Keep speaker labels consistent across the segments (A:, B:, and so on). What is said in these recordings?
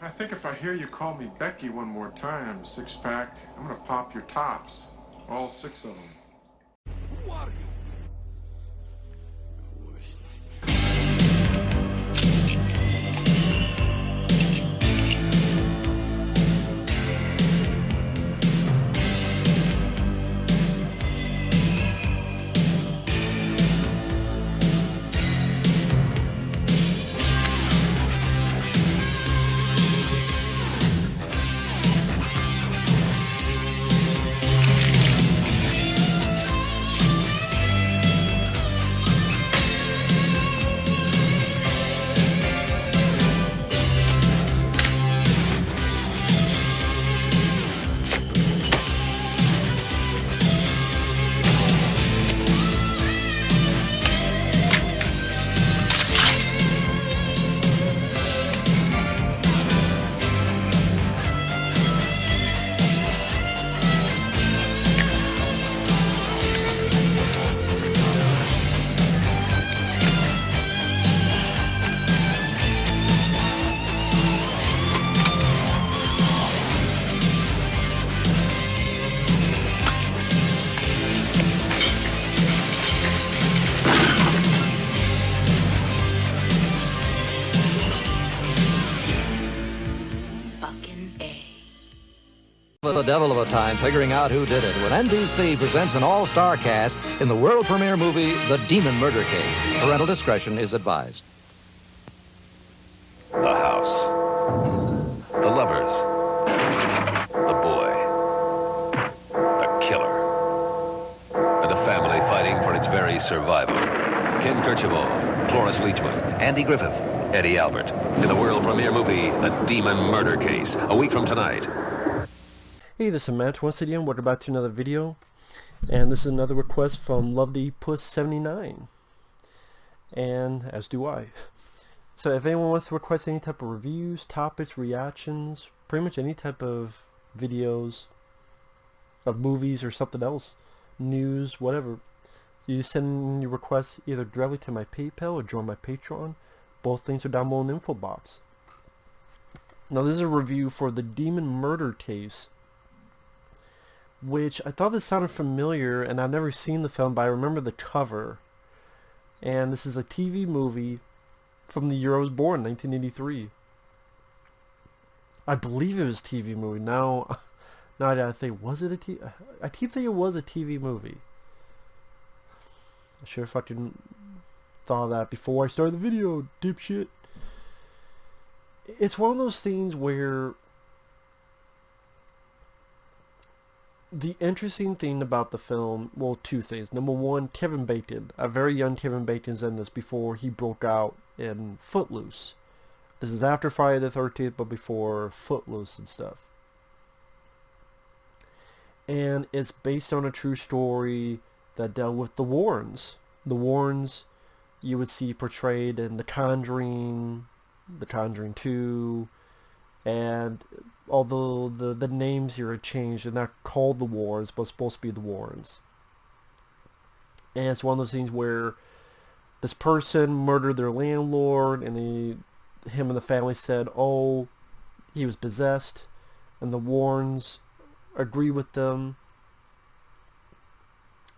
A: I think if I hear you call me Becky one more time, six-pack, I'm gonna pop your tops. All six of them.
B: Who are you?
C: The devil of a time figuring out who did it when NBC presents an all-star cast in the world premiere movie The Demon Murder Case. Parental discretion is advised.
D: The house. The lovers. The boy. The killer. And a family fighting for its very survival. Ken Kercheval, Cloris Leachman, Andy Griffith, Eddie Albert. In the world premiere movie The Demon Murder Case. A week from tonight.
E: Hey, this is Matt once again. Welcome back to another video, and this is another request from LoveDpuss79, and as do I. So if anyone wants to request any type of reviews, topics, reactions, pretty much any type of videos of movies or something else, news, whatever, you send your requests either directly to my PayPal or join my Patreon. Both things are down below in the info box. Now this is a review for The Demon Murder Case, which I thought this sounded familiar, and I've never seen the film, but I remember the cover. And this is a TV movie from the year I was born, 1983. I believe it was a TV movie. Now I think, was it a TV? I keep thinking it was a TV movie. I should have fucking thought of that before I started the video, dipshit. It's one of those things where the interesting thing about the film, well, two things. Number one, Kevin Bacon. A very young Kevin Bacon's in this before he broke out in Footloose. This is after Friday the 13th, but before Footloose and stuff. And it's based on a true story that dealt with the Warrens. The Warrens you would see portrayed in The Conjuring, The Conjuring 2, and although the names here are changed, they're not called the Warrens, but supposed to be the Warrens. And it's one of those things where this person murdered their landlord, and him and the family said, oh, he was possessed, and the Warrens agree with them.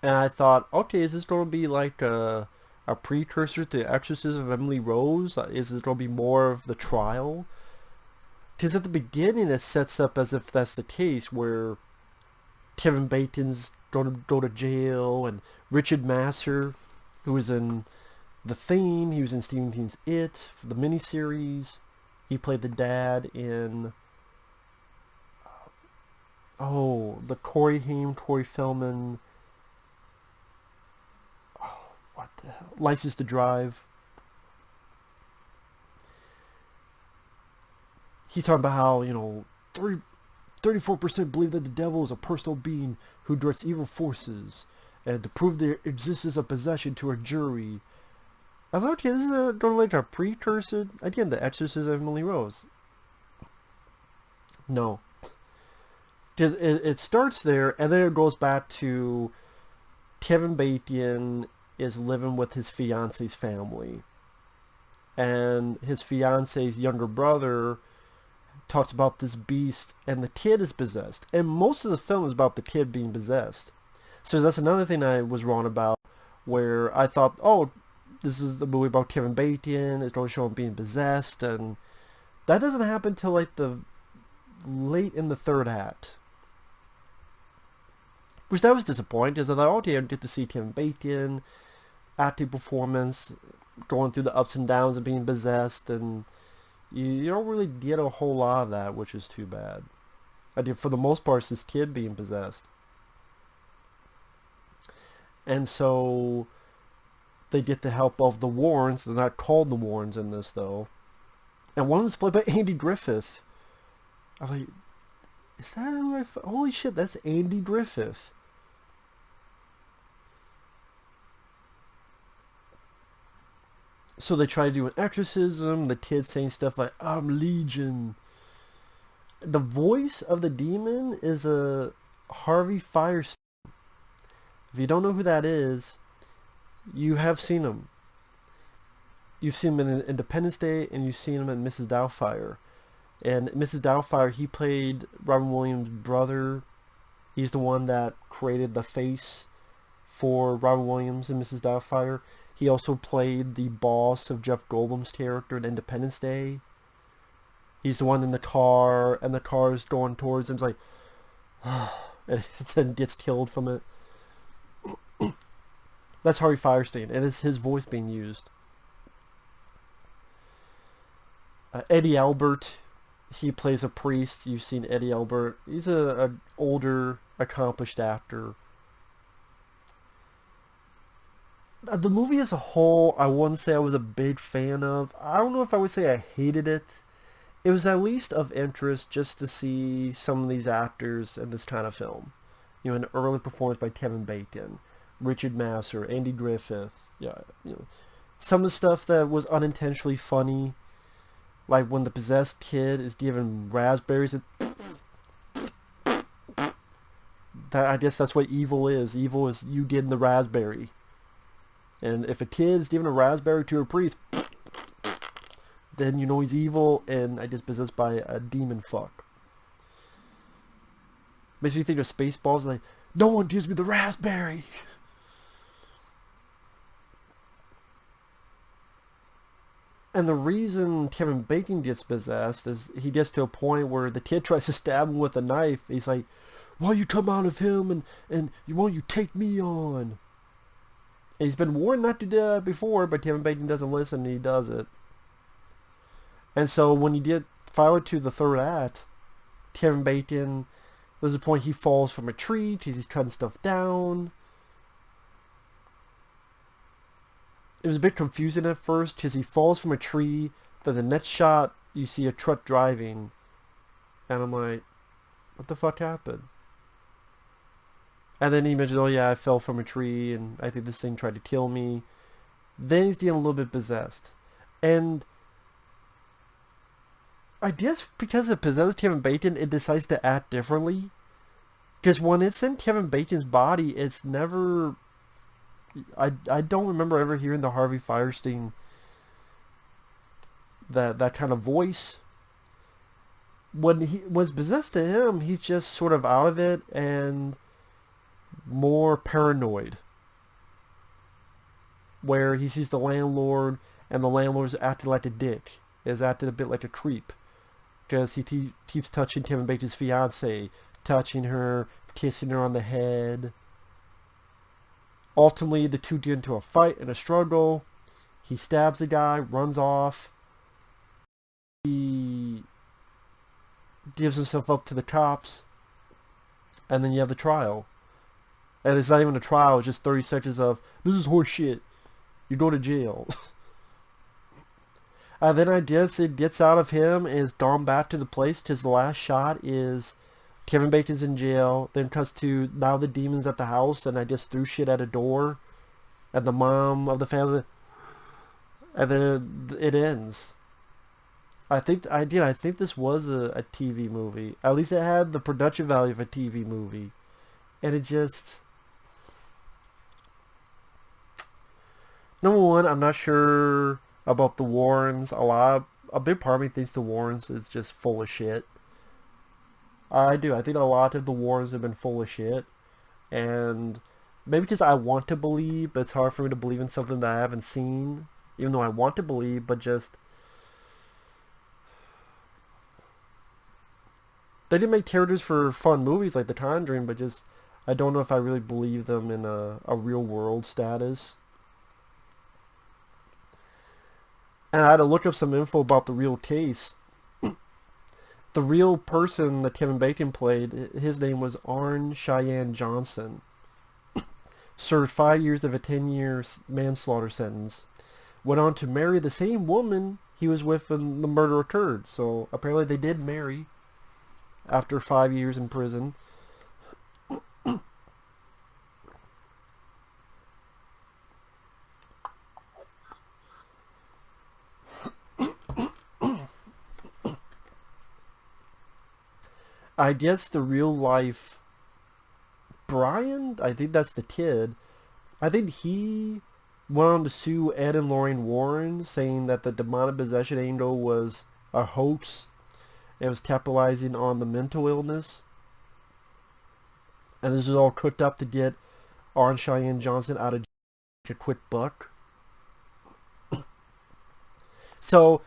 E: And I thought, okay, is this going to be like a precursor to The Exorcism of Emily Rose? Is it going to be more of the trial? Because at the beginning it sets up as if that's the case, where Kevin Bacon's going to go to jail, and Richard Masur, who was in The Thing, he was in Stephen King's It, for the miniseries. He played the dad in, the Corey Feldman, what the hell, License to Drive. He's talking about how, 34% believe that the devil is a personal being who directs evil forces, and to prove their existence of possession to a jury. I thought, okay, this is going to like a precursor, again, The Exorcism of Emily Rose. No. Because it starts there, and then it goes back to Kevin Bacon is living with his fiance's family. And his fiance's younger brother talks about this beast, and the kid is possessed. And most of the film is about the kid being possessed. So that's another thing I was wrong about, where I thought, oh, this is the movie about Kevin Bacon, it's going to show him being possessed, and that doesn't happen till like the late in the third act. Which that was disappointing, because I thought, okay, I'd get to see Kevin Bacon, acting performance, going through the ups and downs of being possessed, and you don't really get a whole lot of that, which is too bad. I did, for the most part, it's this kid being possessed. And so they get the help of the Warrens. They're not called the Warrens in this, though. And one of them's played by Andy Griffith. I'm like, is that who holy shit, that's Andy Griffith. So they try to do an exorcism. The kid's saying stuff like, I'm Legion. The voice of the demon is a Harvey Firestein. If you don't know who that is, you have seen him. You've seen him in Independence Day, and you've seen him in Mrs. Doubtfire. And Mrs. Doubtfire, he played Robin Williams' brother. He's the one that created the face for Robin Williams in Mrs. Doubtfire. He also played the boss of Jeff Goldblum's character in Independence Day. He's the one in the car, and the car is going towards him. It's like, and then gets killed from it. That's Harvey Firestein, and it's his voice being used. Eddie Albert, he plays a priest. You've seen Eddie Albert. He's an older, accomplished actor. The movie as a whole, I wouldn't say I was a big fan of. I don't know if I would say I hated it. It was at least of interest just to see some of these actors in this kind of film. You know, an early performance by Kevin Bacon, Richard Masur, Andy Griffith. Yeah, you know, some of the stuff that was unintentionally funny, like when the possessed kid is given raspberries. I guess that's what evil is. Evil is you getting the raspberry. And if a kid is giving a raspberry to a priest, then you know he's evil and I guess possessed by a demon fuck. Makes me think of Spaceballs, like, no one gives me the raspberry. And the reason Kevin Bacon gets possessed is he gets to a point where the kid tries to stab him with a knife. He's like, why you come out of him and why you take me on? And he's been warned not to do that before, but Kevin Bacon doesn't listen and he does it. And so when you get forward to the third act, Kevin Bacon, there's a point he falls from a tree because he's cutting stuff down. It was a bit confusing at first because he falls from a tree, then the next shot you see a truck driving, and I'm like, what the fuck happened? And then he mentioned, oh yeah, I fell from a tree and I think this thing tried to kill me. Then he's getting a little bit possessed. And I guess because it possessed Kevin Bacon, it decides to act differently. Because when it's in Kevin Bacon's body, it's never... I don't remember ever hearing the Harvey Firestein, that kind of voice. When he was possessed to him, he's just sort of out of it and more paranoid. Where he sees the landlord, and the landlord's acting like a dick. Is acting a bit like a creep. Because he keeps touching Kevin Bacon's fiancée, touching her, kissing her on the head. Ultimately, the two get into a fight and a struggle. He stabs the guy, runs off. He gives himself up to the cops. And then you have the trial. And it's not even a trial, it's just 30 seconds of, this is horse shit. You go to jail. And then I guess it gets out of him and is gone back to the place because the last shot is Kevin Bacon's in jail. Then cuts to now the demon's at the house and I just threw shit at a door. And the mom of the family. And then it ends. I think this was a TV movie. At least it had the production value of a TV movie. And it just... Number one, I'm not sure about the Warrens. A lot a big part of me thinks the Warrens is just full of shit. I do. I think a lot of the Warrens have been full of shit. And maybe because I want to believe, but it's hard for me to believe in something that I haven't seen. Even though I want to believe, but just... They didn't make characters for fun movies like The Conjuring, but just... I don't know if I really believe them in a real world status. And I had to look up some info about the real case. The real person that Kevin Bacon played, his name was Arn Cheyenne Johnson. Served 5 years of a 10-year manslaughter sentence. Went on to marry the same woman he was with when the murder occurred. So apparently they did marry after 5 years in prison. I guess the real life Brian, I think that's the kid, I think he went on to sue Ed and Lorraine Warren, saying that the demonic possession angle was a hoax. It was capitalizing on the mental illness. And this is all cooked up to get Arn Cheyenne Johnson out of jail to a quick buck. So,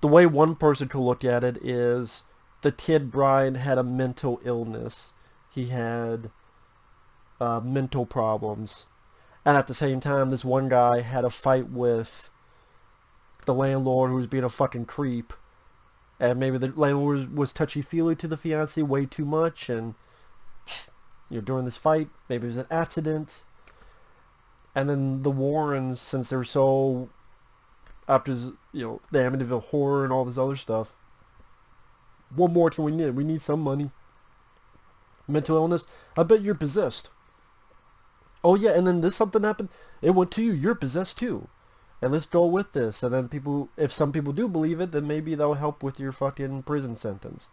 E: the way one person could look at it is the kid Brian had a mental illness. He had mental problems. And at the same time, this one guy had a fight with the landlord who was being a fucking creep. And maybe the landlord was touchy-feely to the fiancé way too much. And, during this fight, maybe it was an accident. And then the Warrens, since they were so... After, the Amityville Horror and all this other stuff. What more can we need? We need some money. Mental illness? I bet you're possessed. Oh yeah, and then this something happened. It went to you. You're possessed too. And let's go with this. And then people, if some people do believe it, then maybe that'll help with your fucking prison sentence.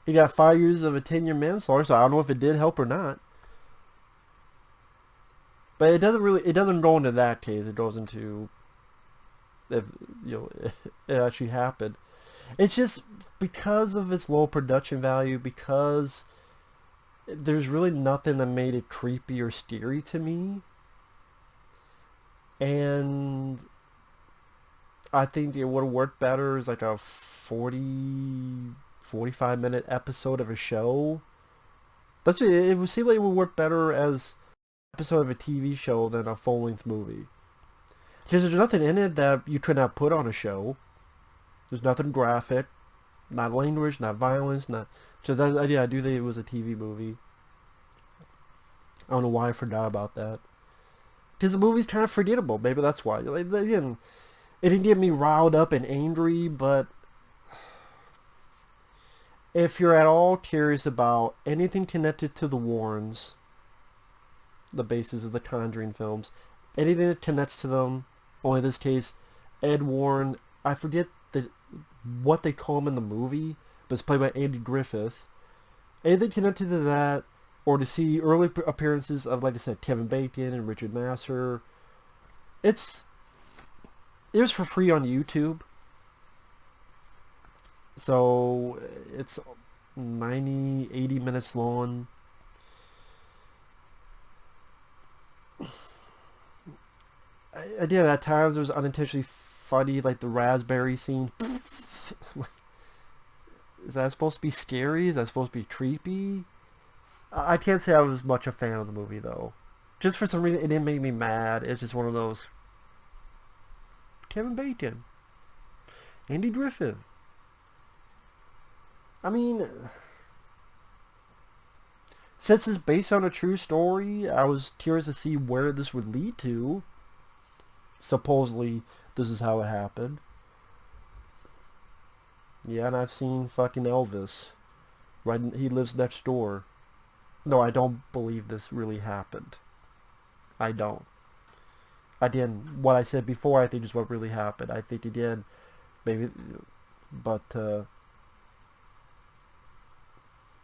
E: He got 5 years of a 10-year manslaughter, so I don't know if it did help or not. But it doesn't go into that case. It goes into if it actually happened. It's just because of its low production value, because there's really nothing that made it creepy or scary to me. And I think it would have worked better as like a 45-minute episode of a show. It would seem like it would work better as an episode of a TV show than a full-length movie. Because there's nothing in it that you could not put on a show. There's nothing graphic, not language, not violence, not... So that, yeah, I do think it was a TV movie. I don't know why I forgot about that. Because the movie's kind of forgettable. Maybe that's why. Like, again, it didn't get me riled up and angry, but... If you're at all curious about anything connected to the Warrens, the basis of the Conjuring films, anything that connects to them, only in this case, Ed Warren, I forget what they call him in the movie, but it's played by Andy Griffith. Anything connected to that, or to see early appearances of, like I said, Kevin Bacon and Richard Masur, it was for free on YouTube. So it's 90, 80 minutes long. Again, at times it was unintentionally funny, like the raspberry scene. Is that supposed to be scary? Is that supposed to be creepy? I can't say I was much a fan of the movie, though. Just for some reason, it didn't make me mad. It's just one of those... Kevin Bacon. Andy Griffith. I mean... Since it's based on a true story, I was curious to see where this would lead to. Supposedly, this is how it happened. Yeah, and I've seen fucking Elvis. Right, he lives next door. No, I don't believe this really happened. I don't. Again, what I said before, I think is what really happened. I think he did. Maybe, but,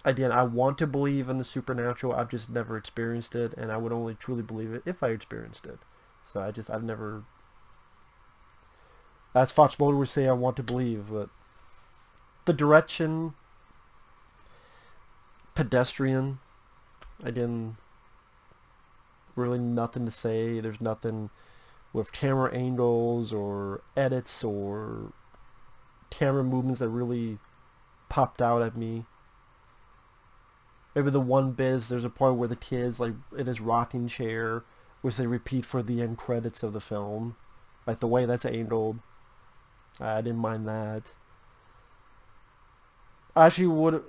E: again, I want to believe in the supernatural. I've just never experienced it, and I would only truly believe it if I experienced it. So I've never as Fox Mulder would say, I want to believe, but the direction, pedestrian. Again, really nothing to say. There's nothing with camera angles or edits or camera movements that really popped out at me. Maybe the one bit is there's a part where the kid's like in his rocking chair, which they repeat for the end credits of the film. Like the way that's angled, I didn't mind that. I actually would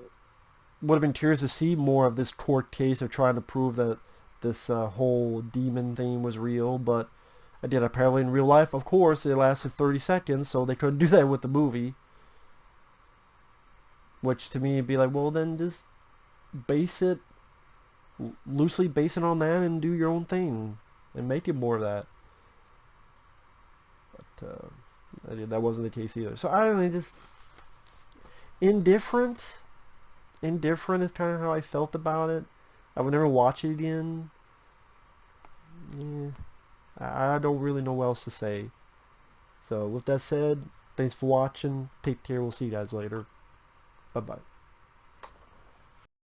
E: have been curious to see more of this court case of trying to prove that this whole demon thing was real, but I did. Apparently in real life, of course, it lasted 30 seconds, so they couldn't do that with the movie. Which to me would be like, well then just loosely base it on that and do your own thing and make it more of that. But that wasn't the case either. So I don't know, just indifferent is kind of how I felt about it. I would never watch it again. Yeah, I don't really know what else to say. So with that said, thanks for watching. Take care. We'll see you guys later. Bye bye.